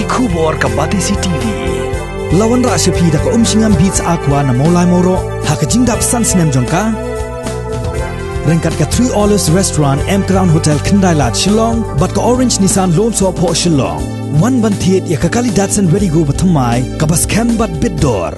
Kubor ka Batisi TV. Lawan Rashapi da ka umsingam beats aqua na molai moro hakajingdap sunsnem jongka. Rengkat ka 3 Olives Restaurant M Crown Hotel Kendailat Shillong bat ka Orange Nissan Loan So Po Shillong. One bantiet ya ka kali Datsun Ready Go bathamai ka bas bat bidor.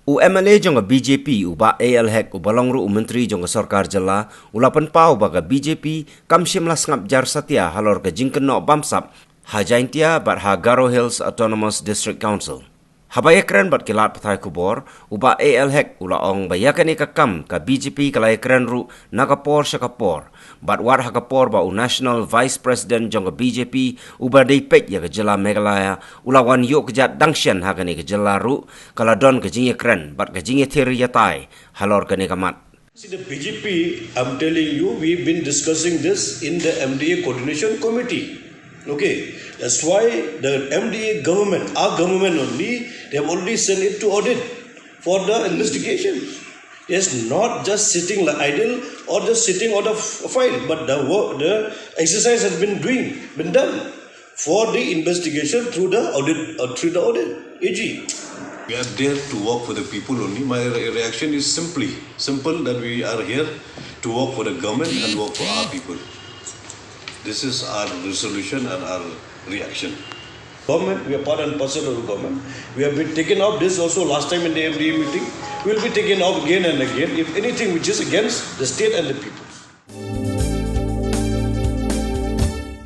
UMLA jong BJP uba AL hek ubalongru menteri jong sarkar jala ulapan pau baga BJP kam shimlas ngap jar satya halor ka jingkeno bamsap hajaintia bat ha Garo Hills Autonomous District Council. Habayakran bat kilat pathai kubor uba AL hek ulaong bayakan ka kam ka BJP kalayakran ru nakapor syakapor bat war hakapor ba National Vice President jong BJP uba dipek ya ka jela Meghalaya ulawan yo kejat dangshan hakani ka jela ru kaladon ka jingekran bat ka jingeteri yatai halor ka nekamat. See the BJP, I'm telling you, we've been discussing this in the MDA Coordination Committee. Okay, that's why the MDA government, our government only, they have already sent it to audit for the investigation. It's not just sitting like idle or just sitting on a file, but the work, the exercise has been done for the investigation through the audit, AG. We are there to work for the people only. My reaction is simple that we are here to work for the government and work for our people. This is our resolution and our reaction. Government, we are part and parcel of the government. We have been taken off this also last time in the MDA meeting. We will be taken off again and again if anything which is against the state and the people.